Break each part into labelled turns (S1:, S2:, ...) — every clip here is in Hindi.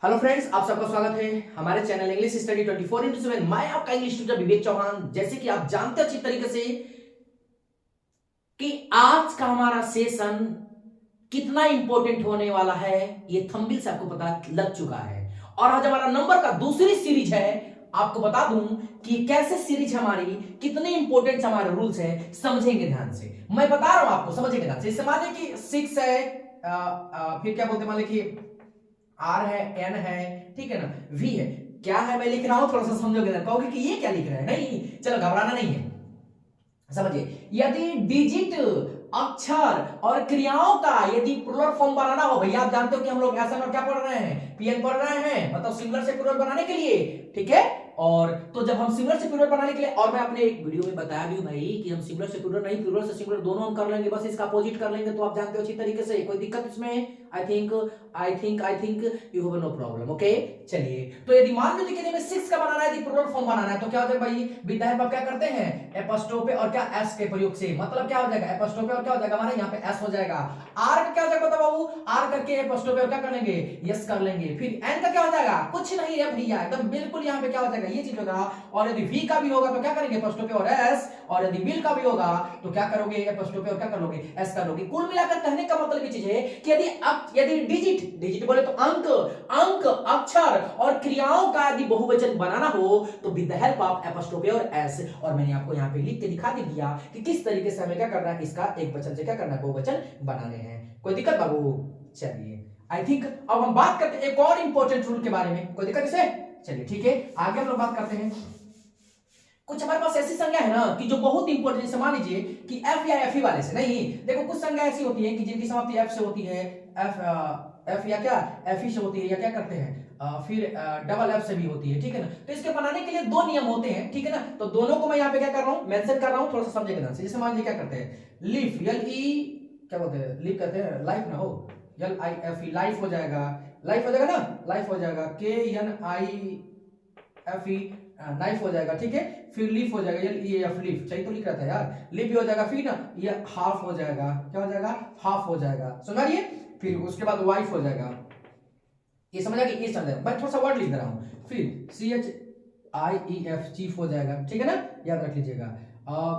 S1: हेलो फ्रेंड्स, आप सबका स्वागत है हमारे चैनल इंग्लिश स्टडी 24/7। मैं आपका इंग्लिश टीचर विवेक चौहान। जैसे कि आप जानते अच्छी तरीके से कि आज का हमारा सेशन कितना इंपॉर्टेंट होने वाला है, ये थंबनेल से आपको पता लग चुका है। और आज हमारा नंबर का दूसरी सीरीज है। आपको बता दूं कि कैसे सीरीज हमारी, कितने इंपॉर्टेंट हमारे रूल्स है, समझेंगे ध्यान से। मैं बता रहा हूं आपको, समझेंगे ध्यान से। जैसे मान लीजिए कि 6 है, फिर क्या बोलते हैं, मान लीजिए कि आर है, एन है, ठीक है ना, वी है। क्या है मैं लिख रहा हूं, थोड़ा सा समझोगे, कहोगे कि ये क्या लिख रहा है। नहीं, चलो घबराना नहीं है, समझिए। यदि डिजिट, अक्षर और क्रियाओं का यदि प्लुरल फॉर्म बनाना हो, भैया आप जानते हो कि हम लोग ऐसा क्या पढ़ रहे हैं, पीएन पढ़ रहे हैं, मतलब सिंगुलर से प्लुरल बनाने के लिए, ठीक है। और तो जब हम सिंगुलर से प्लुरल बनाने के लिए, और मैं अपने एक वीडियो में बताया भी हूं भाई कि हम सिंगुलर से प्लुरल नहीं, प्लुरल से सिंगुलर दोनों हम कर लेंगे, बस इसका अपोजिट कर लेंगे, तो आप जानते हो अच्छी तरीके से, कोई दिक्कत इसमें? I think you have no problem. Okay, चलिए। तो यदि मान लीजिए कि हमें 6 का बनाना है, यदि प्लुरल फॉर्म बनाना है, तो क्या हो जाएगा भाई, विधायक क्या करते हैं, एपोस्ट्रोफे और क्या एस के प्रयोग से, मतलब क्या हो जाएगा, एपोस्ट्रोफे और क्या हो जाएगा हमारे यहाँ पे एस हो जाएगा। आर का क्या हो जाएगा बता बाबू, आर करके एपोस्ट्रोफे और क्या कर लेंगे, यस कर लेंगे। फिर एन का क्या हो जाएगा, कुछ नहीं है भैया, एकदम बिल्कुल यहाँ पे क्या हो जाएगा, ये चीज होगा। और यदि वी का भी होगा तो क्या करेंगे, एपोस्ट्रोफे और एस। और यदि विल का भी होगा तो क्या करोगे, एपोस्ट्रोफे और क्या कर लोगे, एस कर लोगे। कुल मिलाकर कहने का मतलब ये चीज है कि यदि डिजिट बोले तो अंक, अक्षर और क्रियाओं का यदि बहुवचन बनाना हो तो विद द हेल्प ऑफ एपोस्ट्रोफे और एस। और मैंने आपको यहाँ पे लिख के दिखा दिया कि किस तरीके से हमें क्या करना है, इसका एक वचन से क्या करना है, बहुवचन बनाने हैं। कोई दिक्कत बाबू? चलिए, आई थिंक अब हम बात करते हैं एक और इंपॉर्टेंट रूल के बारे में। कोई दिक्कत इसे? चलिए ठीक है, आगे हम लोग बात करते हैं। कुछ हमारे पास ऐसी संज्ञा है ना कि जो बहुत इंपॉर्टेंट, जैसे मान लीजिए कि एफ या एफ वाले से नहीं, देखो कुछ संज्ञा ऐसी होती है कि जिनकी समाप्ति एफ से होती है, एफ या क्या एफ से होती है, या क्या करते हैं फिर डबल एफ से भी होती है, ठीक है ना। तो इसके बनाने के लिए दो नियम होते हैं, ठीक है ना। तो दोनों को मैं यहाँ पे क्या कर रहा हूँ, मेंशन कर रहा हूँ, थोड़ा सा समझेगा ध्यान से। जैसे मान लीजिए क्या करते हैं, लीफ, एल ई क्या बोलते हैं, लीफ कहते हैं, लाइफ ना हो, L I F E, life हो जाएगा, लाइफ हो जाएगा ना, लाइफ हो जाएगा, K N I F E, knife हो जाएगा, ठीक है। फिर लीफ हो जाएगा, ये एफ लीफ, सही तो लिख रहा था यार, लीफ भी हो जाएगा। फिर ना ये हाफ हो जाएगा, क्या हो जाएगा, हाफ हो जाएगा, समझ रही है। फिर उसके बाद वाइफ हो जाएगा, ये समझ आ गया, ये समझ, मैं थोड़ा सा वर्ड लिख दे रहा हूं। फिर C H I E F, chief हो जाएगा, ठीक है ना, याद रख लीजिएगा।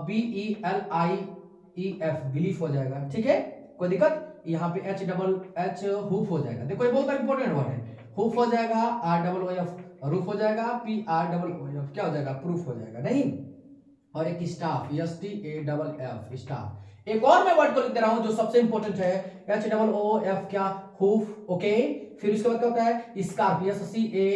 S1: B E L I E F, belief हो जाएगा, ठीक है। कोई दिक्कत? यहाँ पे एच डबल एच, हुफ हो जाएगा। देखो ये बहुत इंपॉर्टेंट वर्ड है, हुफ हो जाएगा, R double O F, roof हो जाएगा, P R double O F क्या हो जाएगा, प्रूफ हो जाएगा, नहीं। और एक staff, S T A double F, staff. एक और मैं वर्ड को लिख दे रहा हूं जो सबसे इंपॉर्टेंट है, एच डबल ओ एफ क्या, हुफ, ओके। फिर उसके बाद क्या होता है, scarf, S C A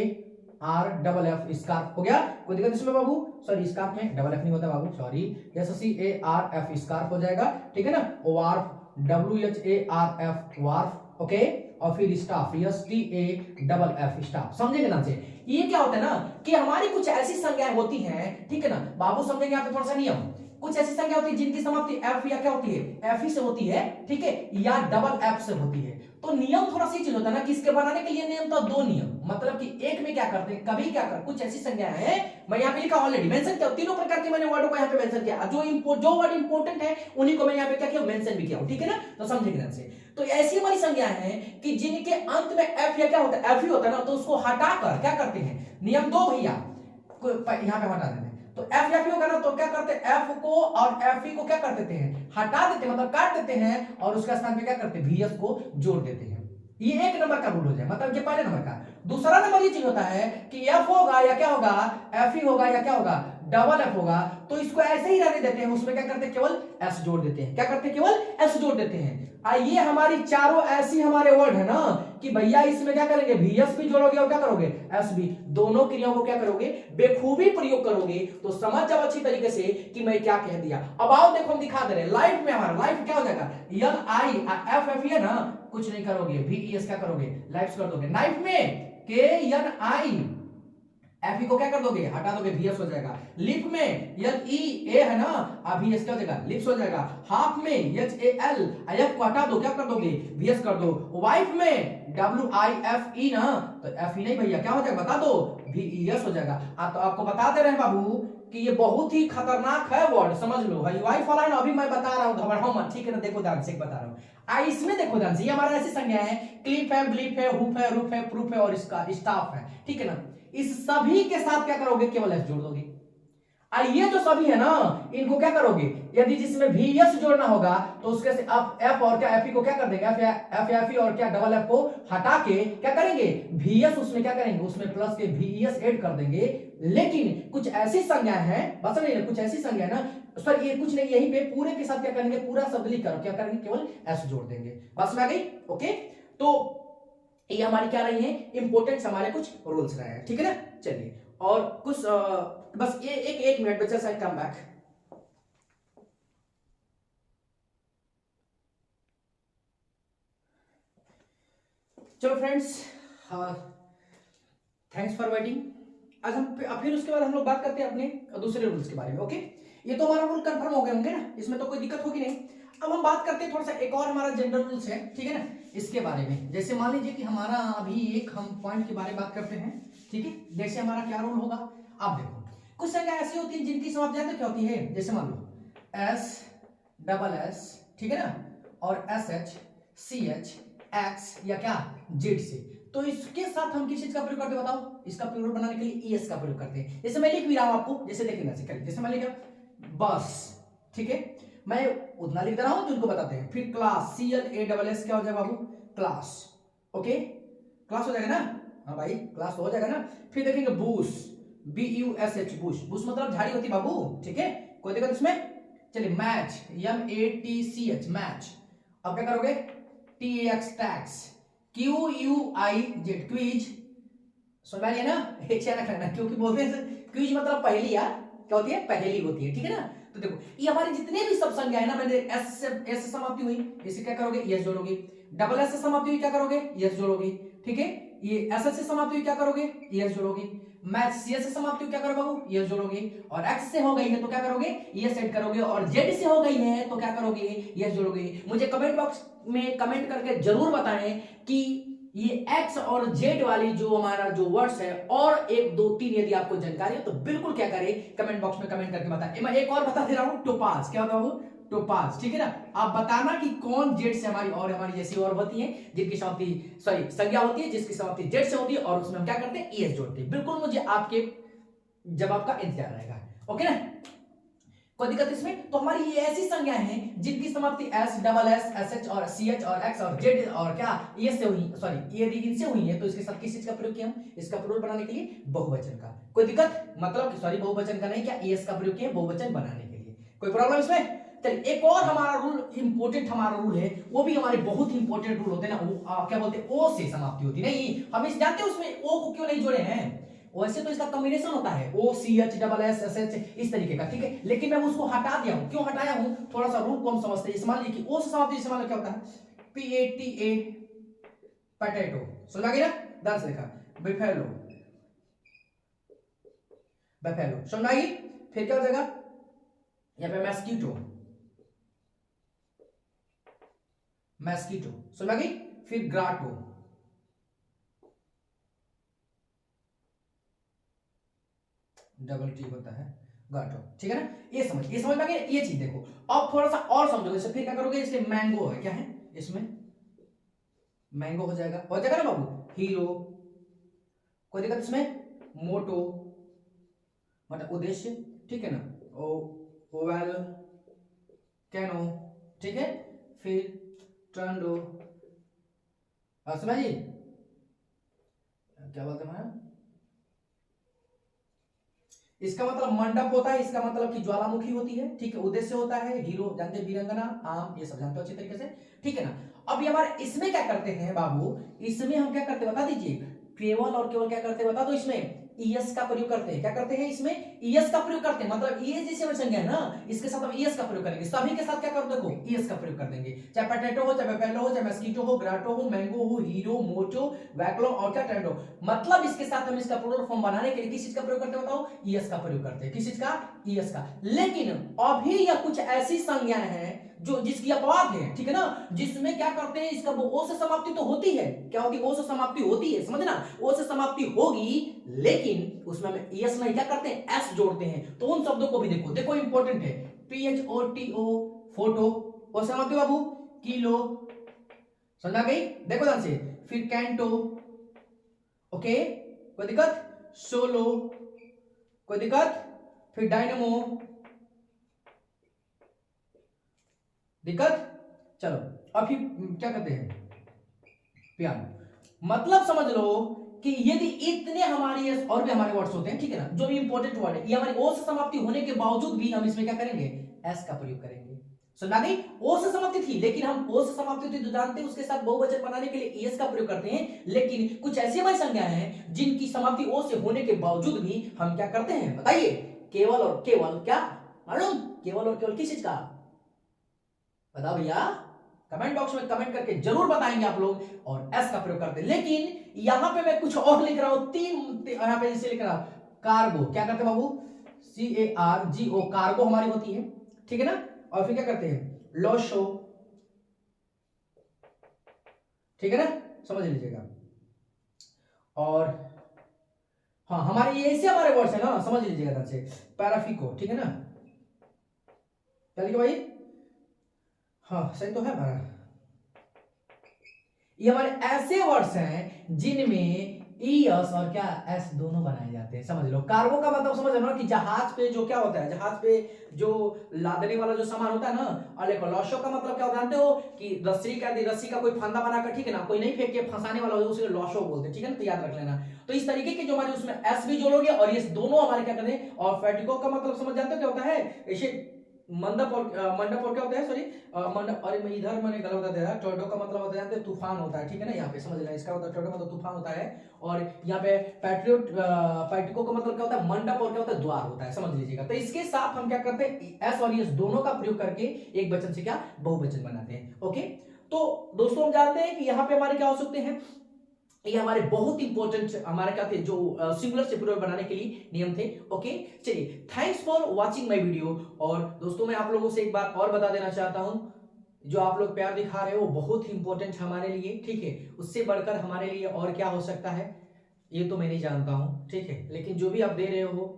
S1: R double F, scarf हो गया। कोई दिक्कत इसमें बाबू? सॉरी, स्कार्फ में डबल एफ नहीं होता बाबू, sorry, S C A R F, scarf हो जाएगा, ठीक है ना। Wharf, W H A R F, wharf, okay. और फिर staff, S T A double F, staff. समझेंगे ना से? ये क्या होता है ना कि हमारी कुछ ऐसी संज्ञाएं होती हैं, ठीक है ना बाबू, समझेंगे यहाँ पे थोड़ा सा नियम। कुछ ऐसी संख्या होती है जिनकी समाप्ति एफ या क्या होती है, एफ ही से होती है, ठीक है, या डबल एफ से होती है। तो नियम थोड़ा सी चीज होता है ना कि इसके बनाने के लिए नियम तो दो नियम, मतलब कि एक में क्या करते हैं, कभी क्या कर, कुछ ऐसी संख्या है, मैं यहाँ पे लिखा ऑलरेडी, मेंशन किया, तीनों प्रकार के मैंने वर्डों को यहाँ पे मेंशन किया, जो वर्ड इंपॉर्टेंट है उन्हीं को मैंने यहाँ पे क्या किया, मेंशन भी किया, ठीक है ना। तो समझेंगे ध्यान से। तो ऐसी हमारी संज्ञा है कि जिनके अंत में एफ या क्या होता है, एफ ही होता है ना, तो उसको हटाकर क्या करते हैं, नियम दो भैया, यहाँ पे हटा देते हैं। तो एफ या होगा ना, तो क्या करते हैं, एफ को और एफ ई को क्या कर देते हैं, हटा देते हैं, मतलब काट देते हैं, और उसके स्थान पे क्या करते हैं, वीएस को जोड़ देते हैं। ये एक नंबर का रूल हो जाए, मतलब ये पहले नंबर का। दूसरा नंबर ये चीज होता है कि एफ होगा या क्या होगा, एफ ई होगा या क्या होगा, डबल एफ होगा, तो इसको ऐसे ही रहने देते हैं, उसमें क्या करते हैं, केवल एस जोड़ देते हैं। क्या करते हैं, केवल एस जोड़ देते हैं। ये हमारी चारों ऐसी हमारे वर्ड है ना कि भैया इसमें क्या करेंगे, वीएस भी जोड़ोगे और क्या करोगे, एस भी, दोनों क्रियाओं को क्या करोगे, बेखूबी प्रयोग करोगे, तो समझ जाओ अच्छी तरीके से कि मैं क्या कह दिया। अब आओ देखो, हम दिखा दे रहे हैं लाइफ में, हमारा लाइफ क्या हो जाएगा, एल आई एफ एफ है ना, कुछ नहीं करोगे, वी ई एस क्या करोगे, लाइफ कर दोगे। नाइफ में के एन आई एफ ई को क्या कर दोगे, हटा दोगे, वीएस हो जाएगा। लिप में एल ई ए है ना, अभी एस क्या हो जाएगा, लिप्स हो जाएगा। हाफ में एच ए एल एफ को हटा दो, क्या कर दोगे, वीएस कर दो। वाइफ में डब्ल्यू आई एफ ई ना, तो एफ ई नहीं भैया, क्या हो जाएगा बता दो, वी ई एस हो जाएगा। तो आपको बता दे रहे हैं बाबू कि ये बहुत ही खतरनाक है वर्ड, समझ लो भाई। वाइफ वाला है ना, अभी मैं बता रहा हूं, घबराओ मत, ठीक है ना। देखो ध्यान से बता रहा हूं, इसमें देखो ध्यान से, ये हमारा ऐसी संज्ञा है, क्लिप है, ब्लीप है, हुप है, रूफ है, प्रूफ है और इसका स्टाफ है, ठीक है ना। इस सभी के साथ क्या करोगे, केवल एस जोड़ दोगे। और ये जो सभी है ना, इनको क्या करोगे, यदि जिसमें भी एस जोड़ना होगा तो उसके से आप एफ और क्या एफ को क्या कर देंगे, एफ और क्या डबल एफ को हटा के क्या करेंगे, वी एस उसमें क्या करेंगे, उसमें प्लस के वी एस ऐड कर देंगे। लेकिन कुछ ऐसी संज्ञा है, बस नहीं, कुछ ऐसी संज्ञा है ना सर, ये कुछ नहीं, यहीं पे पूरे के साथ क्या करेंगे, पूरा शब्द लिख करो, क्या करेंगे, केवल एस जोड़ देंगे, बस में आ गई। ओके, तो ये हमारी क्या रही है, इंपोर्टेंट हमारे कुछ रूल्स रहे हैं, ठीक है ना। चलिए, और कुछ बस ये एक मिनट बच्चा, साइड कम बैक। चलो फ्रेंड्स, थैंक्स फॉर वेटिंग। आज हम फिर उसके बाद हम लोग बात करते हैं अपने दूसरे रूल्स के बारे में। ओके, ये तो हमारा रूल कंफर्म हो गए होंगे ना, इसमें तो कोई दिक्कत होगी नहीं। अब हम बात करते हैं थोड़ा सा एक और हमारा जनरल रूल्स है, ठीक है ना, इसके बारे में। जैसे मान लीजिए कि हमारा अभी एक हम पॉइंट के बारे में बात करते हैं, ठीक है। जैसे हमारा क्या रूल होगा, आप देखो, कुछ संख्या ऐसी होती है जिनकी समाप्ति जानते क्या होती है, जैसे मान लो एस डबल एस, ठीक है ना, और S H C H X या क्या जेड से, तो इसके साथ हम किस चीज का प्रयोग करते हैं बताओ, इसका प्लूरल बनाने के लिए ईएस का प्रयोग करते हैं। जैसे मैं लिख भी रहा हूं आपको, जैसे देखेंगे, जैसे मैं लिख रहा हूं बस, ठीक है, मैं उतना लिख दे रहा हूं जो उनको बताते हैं। फिर class, C L A double S, क्या हो जाएगा बाबू, क्लास। ओके, क्लास हो जाएगा ना, हाँ भाई क्लास तो हो जाएगा ना। फिर देखेंगे बूस, B U S H, bush, bush मतलब झाड़ी होती बाबू, ठीक है, कोई दिक्कत इसमें। चलिए match, M A T C H, match. अब क्या करोगे, T X tax, Q U I Z, quiz, समझ में ना, एक से अलग करना, क्योंकि बोलते हैं क्विज मतलब पहली, यार क्या होती है, पहेली होती है, ठीक है ना। तो देखो ये हमारे जितने भी सब संज्ञा है ना, मैंने एस से समाप्ति हुई, इसे क्या करोगे, यस जोड़ोगे। डबल एस से समाप्ति हुई, क्या करोगे, यस जोड़ोगे, ठीक है। ये एस से समाप्ति हुई, क्या करोगे, यस जोड़ोगे। मैथ सी से समाप्ति हुई, क्या करोगे बाबू, यस जोड़ोगे। और एक्स से हो गई है तो क्या करोगे, यस ऐड करोगे। और जेड से हो गई है तो क्या करोगे, यस जोड़ोगे। मुझे कमेंट बॉक्स में कमेंट करके जरूर बताएं कि ये एक्स और जेड वाली जो हमारा जो वर्ड्स है, और एक दो तीन यदि आपको जानकारी हो तो बिल्कुल क्या करें, कमेंट बॉक्स में कमेंट करके बताएं। मैं एक और बता दे रहा हूं, टोपाज, क्या होता है, टोपाज, ठीक है ना। आप बताना कि कौन जेड से हमारी और हमारी जैसी और होती है, जिनकी समाप्ति सॉरी संज्ञा होती है जिसकी समाप्ति जेड से होती है, और उसमें हम क्या करते हैं, ईएस जोड़ते हैं। बिल्कुल मुझे आपके जवाब का इंतजार रहेगा, ओके ना, कोई दिक्कत इसमें। तो हमारी ये ऐसी संज्ञा है जिनकी समाप्ति S double S S H और सी एच और एक्स और जेड और क्या ये से हुई, सॉरी यदि इनसे हुई है तो इसके साथ किस चीज का प्रयोग किया, हम इसका प्रयोग बनाने के लिए बहुवचन का। कोई दिक्कत, मतलब सॉरी बहुवचन का नहीं, क्या एस का प्रयोग किया बहुवचन बनाने के लिए, कोई प्रॉब्लम इसमें। चलिए एक और हमारा रूल इंपोर्टेंट हमारा रूल है, वो भी हमारे बहुत इंपोर्टेंट रूल होते हैं ना, वो क्या बोलते हैं, ओ से समाप्ति होती नहीं, हम इस जानते हैं उसमें ओ को क्यों नहीं जोड़े हैं, वैसे तो इसका कॉम्बिनेशन होता है O C H double S S H इस तरीके का, ठीक है। लेकिन मैं उसको हटा दिया हूं, क्यों हटाया हूं, थोड़ा सा रूल को हम समझते हैं। मान लीजिए कि ओ से समाप्ति जैसे मान लो क्या होता है, P A T A potato, समझ आ गया ना, ध्यान से देखा, बिफेलो, बिफेलो समझ आई। फिर क्या हो जाएगा, यहां पे मैस्कीटो, मैस्कीटो समझ आ गई। फिर ग्राटो, डबल टी होता है गाटो, ठीक है ना। ये समझ में आ गया, ये चीज देखो। अब थोड़ा सा और समझोगे, फिर क्या करोगे, इसलिए मैंगो है, क्या है इसमें, मैंगो हो जाएगा ना बाबू। हीरो, कोई दिक्कत इसमें। मोटो मतलब उद्देश्य, ठीक है ना। ओवेल, कैनो, ठीक है। फिर टर्नडो, समझिए क्या बोलते हैं, इसका मतलब मंडप होता है, इसका मतलब कि ज्वालामुखी होती है, ठीक है। उद्देश्य होता है हीरो, जानते हैं, वीरंगना, आम, ये सब जानते हो अच्छे तरीके से, ठीक है ना। अब ये हमारे इसमें क्या करते हैं बाबू, इसमें हम क्या करते हैं बता दीजिए, केवल और केवल क्या करते हैं बता दो, इसमें ईएस का प्रयोग करते हैं। क्या करते हैं, इसमें ईएस का प्रयोग करते हैं, मतलब ये जैसे संज्ञा है ना, इसके साथ हम ईएस का प्रयोग करेंगे, सभी के साथ क्या करो देखो, ईएस का प्रयोग कर देंगे। चाहे पोटैटो हो, चाहे बेफेलो हो, चाहे मस्कीटो हो, ग्राटो हो, मैंगो हो, हीरो, मोटो, वैक्लो और क्या टर्नडो, मतलब इसके साथ हम इसका प्लूरल फॉर्म बनाने के लिए किस चीज का प्रयोग करते हैं बताओ, ईएस का प्रयोग करते हैं। किस चीज का, ईएस का। लेकिन अभी यह कुछ ऐसी संज्ञाएं हैं जो जिसकी अपवाद है, ठीक है ना, जिसमें क्या करते हैं, इसका ओ से समाप्ति तो होती है, क्या होती है, ओ से समाप्ति होती है, समझना, ओ से समाप्ति होगी, लेकिन उसमें हम यस नहीं क्या करते हैं, एस जोड़ते हैं। तो उन शब्दों को भी देखो, देखो इंपॉर्टेंट है, PHOTO फोटो, ओ समाप्ति बाबू, किलो, समझ आ गई, देखो ध्यान से, फिर कैंटो, ओके, कोई दिक्कत, सोलो, कोई दिक्कत, फिर डायनेमो, दिक्कत, चलो अब फिर क्या करते हैं, पियानो। मतलब समझ लो कि यदि इतने हमारे और भी हमारे वर्ड्स होते हैं, ठीक है ना, जो भी इंपॉर्टेंट वर्ड है, ये हमारी ओ से समाप्ति होने के बावजूद भी हम इसमें क्या करेंगे, एस का प्रयोग करेंगे। समझा गई, ओ से समाप्ति थी, लेकिन हम ओ से समाप्ति थी तो जानते हैं उसके साथ बहुवचन बनाने के लिए एस का प्रयोग करते हैं, लेकिन कुछ ऐसी हमारी संज्ञाएं हैं जिनकी समाप्ति ओ से होने के बावजूद भी हम क्या करते हैं, बताइए, केवल और केवल, क्या मालूम, केवल और केवल किस चीज का, बताओ भैया, कमेंट बॉक्स में कमेंट करके जरूर बताएंगे आप लोग, और एस का प्रयोग करते हैं। लेकिन यहां पे मैं कुछ और लिख रहा हूं, यहां पे इसे लिख रहा हूं, कार्गो, क्या करते हैं बाबू, CARGO, कार्गो हमारी होती है, ठीक है ना, और फिर क्या करते हैं, लोशो, ठीक है ना, समझ लीजिएगा। और हाँ, हमारे ये ऐसे हमारे वर्ड्स है ना, समझ लीजिएगा ध्यान से, पैराफिको, ठीक है ना, क्या लिखे भाई, हाँ सही तो है हमारा, ये हमारे ऐसे वर्ड्स हैं जिनमें ईएस और क्या एस दोनों बनाए जाते हैं, समझ लो। कार्गो का मतलब समझ लो कि जहाज पे जो क्या होता है, जहाज पे जो लादने वाला जो सामान होता है ना, और देखो लॉशो का मतलब क्या जानते हो कि रस्सी का कोई फंदा बनाकर, ठीक है ना, कोई नहीं फेंक के फंसाने वाला होता है, उसे लॉशो बोलते हैं, ठीक है ना, तो याद रख लेना। तो इस तरीके के जो हमारे उसमें एस भी जोड़ोगे और ये दोनों हमारे क्या करते हैं, और फैटिको का मतलब समझ जानते हो क्या होता है, ऐसे मंडप और क्या होता है, सॉरी मंडप, अरे मैं इधर मैंने गलत बता दिया, टोर्नेडो का मतलब होता है तूफान होता है, ठीक है ना, यहाँ पे समझ लेना, इसका मतलब टोर्नेडो मतलब तूफान होता है, और यहाँ पे पैट्रिको का मतलब क्या होता है, मंडप, और क्या होता है, द्वार होता है, समझ लीजिएगा। तो इसके साथ हम क्या करते हैं, एस और एस दोनों का प्रयोग करके एक वचन से क्या बहुवचन बनाते हैं, ओके। तो दोस्तों हम जानते हैं कि यहाँ पे हमारे क्या हो सकते हैं, ये हमारे बहुत इंपॉर्टेंट हमारे क्या थे, जो सिंगुलर से प्लूरल बनाने के लिए नियम थे, ओके। चलिए, thanks for watching my video. और दोस्तों मैं आप लोगों से एक बात और बता देना चाहता हूं, जो आप लोग प्यार दिखा रहे हो वो बहुत ही इंपॉर्टेंट हमारे लिए, ठीक है, उससे बढ़कर हमारे लिए और क्या हो सकता है ये तो मैं नहीं जानता हूं, ठीक है, लेकिन जो भी आप दे रहे हो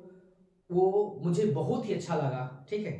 S1: वो मुझे बहुत ही अच्छा लगा, ठीक है।